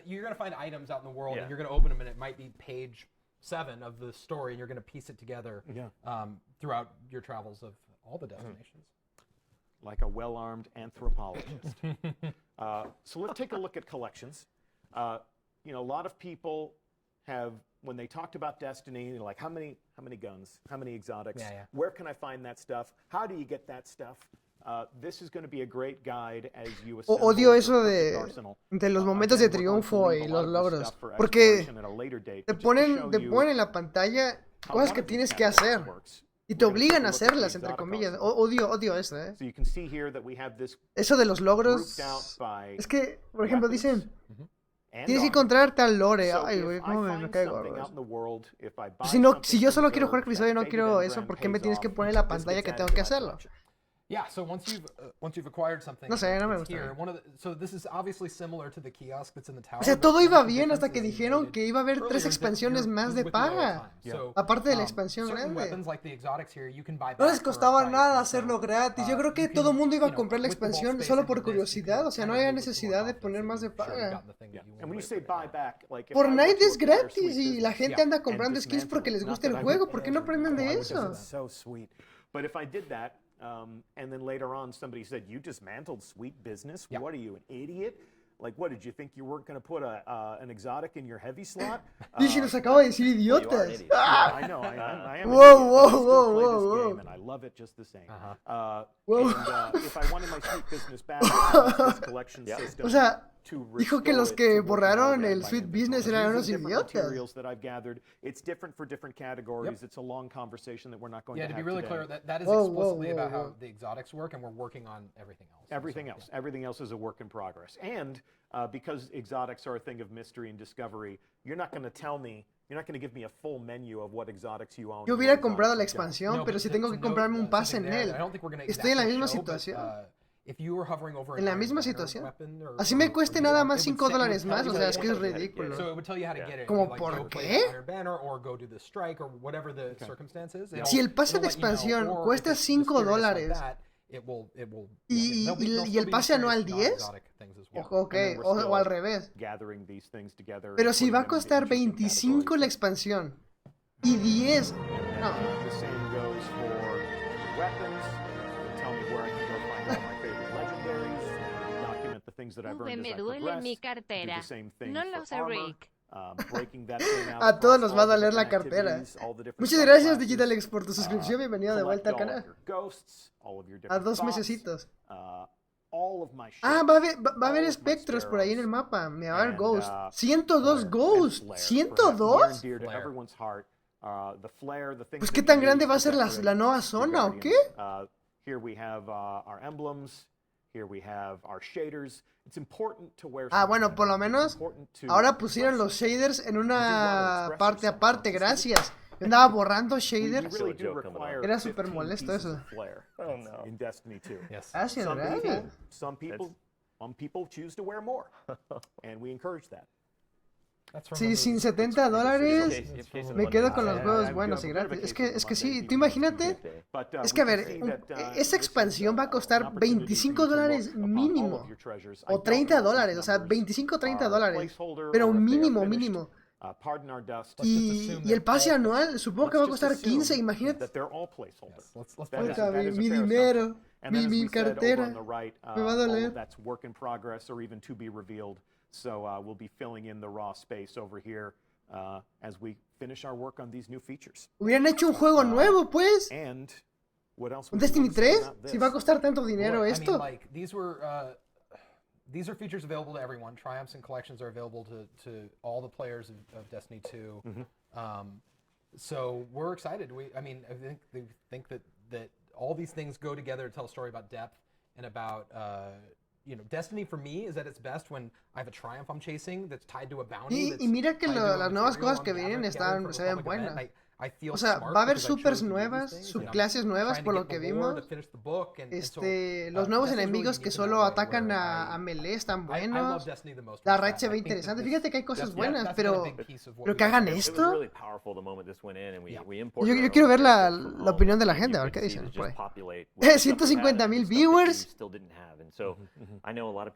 Speaker 2: you're gonna find items out in the world, and you're gonna open them, and it might be page 7 of the story, and you're gonna piece it together throughout your travels of all the destinations.
Speaker 19: Like a well-armed anthropologist. So let's take a look at collections. You know, a lot of people have, when they talked about Destiny, they're like, how many guns, how many exotics? Where can I find that stuff? How do you get that stuff? This is going to be a great guide as you assemble
Speaker 1: odio eso de los momentos de triunfo y los logros, porque te ponen en la pantalla cosas que tienes que hacer y te obligan a hacerlas, entre comillas. Odio eso, eso de los logros. Es que, por ejemplo, dicen tienes que encontrar tal lore. Ay, güey, cómo me cae gordo. Si yo solo quiero jugar el episodio y no quiero eso, ¿por qué me tienes que poner en la pantalla que tengo que hacerlo?
Speaker 2: Yeah, so once you've acquired something,
Speaker 1: no sé, no me gusta.
Speaker 2: So this is obviously similar to the kiosk that's in the tower.
Speaker 1: O sea, todo iba bien hasta que dijeron que iba a haber 3 expansiones más de paga. Aparte de la expansión grande. No les costaba nada hacerlo gratis. Yo creo que todo el mundo iba a comprar la expansión solo por curiosidad. O sea, no había necesidad de poner más de paga. Fortnite es gratis y la gente anda comprando skins porque les gusta el juego. ¿Por qué no aprenden de eso?
Speaker 19: And then later on, somebody said, "You dismantled Sweet Business? What are you, an idiot? Like, what, did you think you weren't going to put an exotic in your heavy slot?"
Speaker 1: Dice, nos acaba de decir idiotas.
Speaker 19: I know, I am
Speaker 1: Whoa,
Speaker 19: an idiot,
Speaker 1: whoa,
Speaker 19: but I still play
Speaker 1: whoa,
Speaker 19: this
Speaker 1: whoa.
Speaker 19: game, and I love it just the same.
Speaker 1: Whoa.
Speaker 19: And if I wanted my Sweet Business back, I use this collection system
Speaker 1: O sea,
Speaker 19: to
Speaker 1: dijo que
Speaker 19: restore
Speaker 1: los
Speaker 19: it
Speaker 1: que
Speaker 19: to working
Speaker 1: borraron
Speaker 19: order in
Speaker 1: el
Speaker 19: my
Speaker 1: Sweet
Speaker 19: inventory.
Speaker 1: Business eran unos
Speaker 19: Using different
Speaker 1: idiotas.
Speaker 19: materials that I've gathered. It's different for different categories. It's a long conversation that we're not going to have
Speaker 2: to be really
Speaker 19: today.
Speaker 2: clear, that is explicitly about how the exotics work, and we're working on everything else.
Speaker 19: Everything else is a work in progress. And because exotics are a thing of mystery and discovery, you're not going to tell me, you're not going to give me a full menu of what exotics you own.
Speaker 1: Yo hubiera comprado la expansión, pero si tengo que comprarme un pase en él. Estoy en la misma situación. En la misma situación. Así me cueste nada más $5 más, o sea, es que es ridículo. ¿Cómo por qué? Si el pase de expansión cuesta $5 y el pase anual 10, ok, o al revés. Pero si va a costar 25 la expansión y 10, no.
Speaker 15: Me duele mi cartera. No lo sé, Rick.
Speaker 1: A todos nos va a doler la cartera. Muchas gracias, Digital X, por tu suscripción. Bienvenido de vuelta al canal. A 2 mesecitos. Va a haber espectros por ahí en el mapa. Me va a haber Ghost. 102 Ghost. 102. Pues qué tan grande va a ser la nueva zona, ¿o qué?
Speaker 19: Here we have our emblems. Here we have our shaders. It's important to wear.
Speaker 1: Bueno, por lo menos ahora pusieron los shaders en una parte aparte, gracias. Yo andaba borrando shaders. Era súper molesto eso.
Speaker 19: In Destiny 2.
Speaker 1: Gracias, gracias.
Speaker 19: Some people choose to wear more, and we encourage that.
Speaker 1: Sí, sin $70 me quedo con los juegos buenos y gratis. Es que sí, tú imagínate. Es que a ver, esa expansión va a costar $25 mínimo. O $30, o sea, $25 o $30. Pero mínimo. Y el pase anual, supongo que va a costar 15, imagínate. Mi dinero, mi cartera, me va a doler.
Speaker 19: So we'll be filling in the raw space over here as we finish our work on these new features.
Speaker 1: Hubieran hecho un juego nuevo, pues.
Speaker 19: And what else?
Speaker 1: ¿Un Destiny 3? Si va a costar tanto dinero esto.
Speaker 2: I mean, like, these are features available to everyone. Triumphs and collections are available to all the players of Destiny 2. So we're excited. I think that all these things go together to tell a story about depth and about Destiny for me is at its best when I have a triumph I'm chasing that's tied to a bounty.
Speaker 1: Y mira que las nuevas cosas que vienen se ven buenas. O sea, va a haber supers nuevas, subclases nuevas por lo que vimos. Los nuevos enemigos que solo atacan a melee están buenos. La raid se ve interesante. Fíjate que hay cosas buenas, pero que hagan esto. Yo quiero ver la opinión de la gente, a ver qué dicen. 150,000 viewers.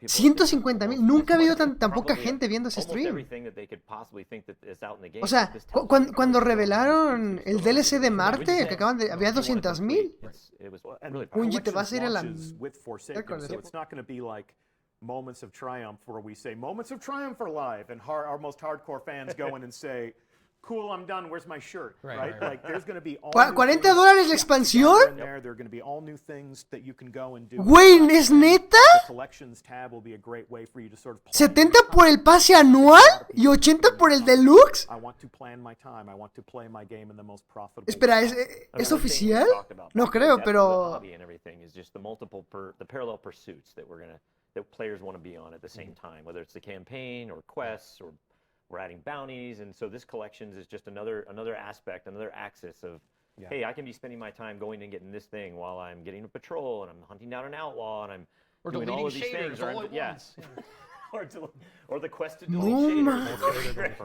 Speaker 1: 150,000. Nunca he habido tan poca gente viendo ese stream. O sea, cuando revelaron el DLC de Marte, que había 200,000. Unji, te vas a ir a la
Speaker 19: moments of triumph where we say moments of triumph are live and our most hardcore fans go in and say cool, I'm done, where's my shirt? Right? Like there's going to be all
Speaker 1: $40 la expansión.
Speaker 19: There are going to be all new things that you can go and do.
Speaker 1: Güey, ¿es neta?
Speaker 19: The collections tab will be a great way for you to sort of
Speaker 1: 70 por el pase anual y 80 por el deluxe.
Speaker 19: I want to plan my time. I want to play my game in the most profitable.
Speaker 1: Espera, ¿es oficial? No creo, pero
Speaker 3: the parallel pursuits that players want to be on at the same time, whether it's the campaign or quests or we're adding bounties, and so this collections is just another aspect, another axis of, hey, I can be spending my time going and getting this thing while I'm getting a patrol and I'm hunting down an outlaw and I'm doing all of these things. Or the quest to delete shaders.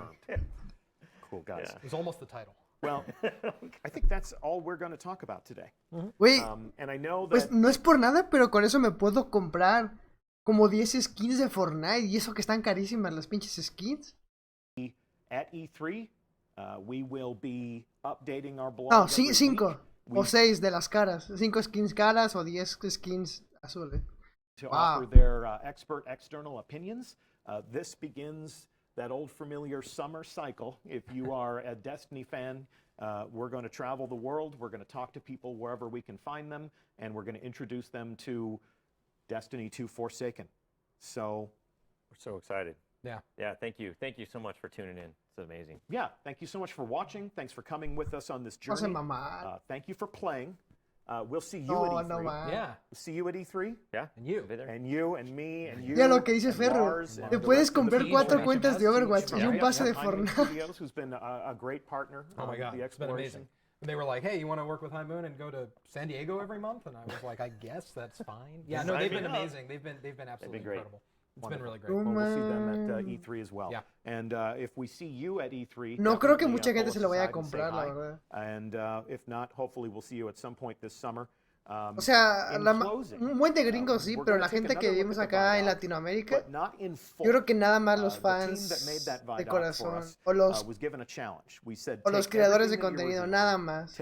Speaker 19: Cool, guys.
Speaker 2: It was almost the title.
Speaker 19: Well, I think that's all we're going to talk about today.
Speaker 1: Güey,
Speaker 19: and I know that...
Speaker 1: pues no es por nada, pero con eso me puedo comprar como 10 skins de Fortnite y eso que están carísimas las pinches skins.
Speaker 19: At E3, we will be updating our blog.
Speaker 1: No, 5. O 6 de las caras. 5 skins caras o 10 skins azules.
Speaker 19: To offer their expert external opinions. This begins that old familiar summer cycle. If you are a Destiny fan, we're going to travel the world. We're going to talk to people wherever we can find them, and we're going to introduce them to Destiny 2 Forsaken. So
Speaker 3: we're so excited.
Speaker 2: Yeah.
Speaker 3: Yeah, thank you. Thank you so much for tuning in. It's amazing.
Speaker 19: Yeah, thank you so much for watching. Thanks for coming with us on this journey. Thank you for playing. We'll see you at E3.
Speaker 1: No,
Speaker 2: yeah.
Speaker 19: We'll see you at E3.
Speaker 3: Yeah.
Speaker 2: And you.
Speaker 19: And you, and me, and you.
Speaker 1: Ya lo que dice Ferro. Te puedes comprar 4 cuentas de Overwatch y un pase de Fortnite.
Speaker 19: Who's been a great partner.
Speaker 2: Oh my God, it's been amazing. And they were like, hey, you want to work with High Moon and go to San Diego every month? And I was like, I guess that's fine. Yeah, no, they've been amazing. They've been absolutely incredible. It's been really great.
Speaker 19: Well, we'll see them at E3 as well.
Speaker 2: Yeah.
Speaker 19: And if we see you at E3,
Speaker 1: no creo que mucha gente se lo vaya a comprar, la verdad.
Speaker 19: And if not, hopefully we'll see you at some point this summer.
Speaker 1: O sea, un buen de gringos sí, pero la gente que vivimos acá en Latinoamérica, yo creo que nada más los fans de corazón o los creadores de contenido, nada más.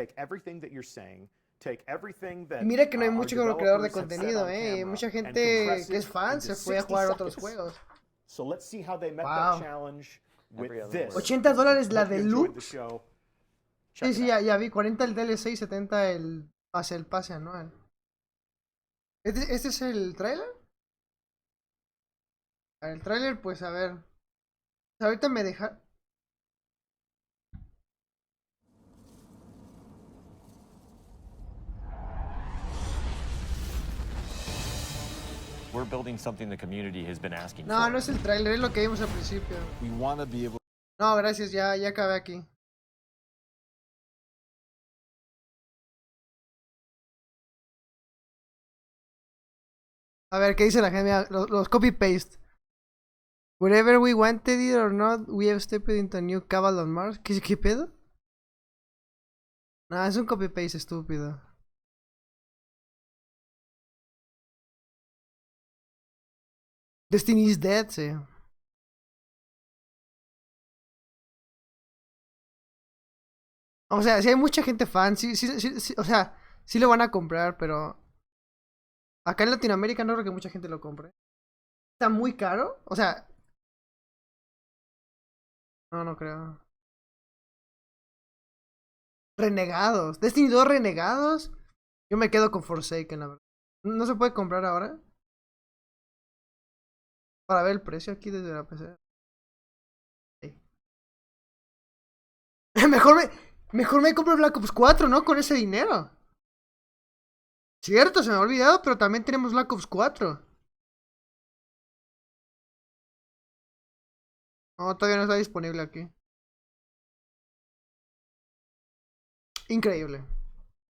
Speaker 1: Mira que no hay mucho creador de contenido, mucha gente que es fan se fue a jugar otros juegos. Wow. $80 la deluxe. Sí, ya vi, 40 el DLC y 70 el pase anual. ¿Este es el tráiler? El tráiler, pues a ver. Ahorita me deja.
Speaker 3: We're building something the community has been asking
Speaker 1: No,
Speaker 3: for.
Speaker 1: no es el tráiler, es lo que vimos al principio. No, gracias, ya acabé aquí. A ver, ¿qué dice la gente? Los copy-paste. Wherever we wanted it or not, we have stepped into a new cabal on Mars. ¿Qué pedo? No, es un copy-paste estúpido. Destiny is dead, sí. O sea, si hay mucha gente fan, sí, o sea, sí lo van a comprar, pero acá en Latinoamérica no creo que mucha gente lo compre. ¿Está muy caro? O sea, no creo. Renegados. Destiny 2 Renegados. Yo me quedo con Forsaken, la verdad. ¿No se puede comprar ahora? Para ver el precio aquí desde la PC. Sí. Mejor me compro Black Ops 4, ¿no? Con ese dinero. Cierto, se me ha olvidado, pero también tenemos Black Ops 4. No, todavía no está disponible aquí. Increíble.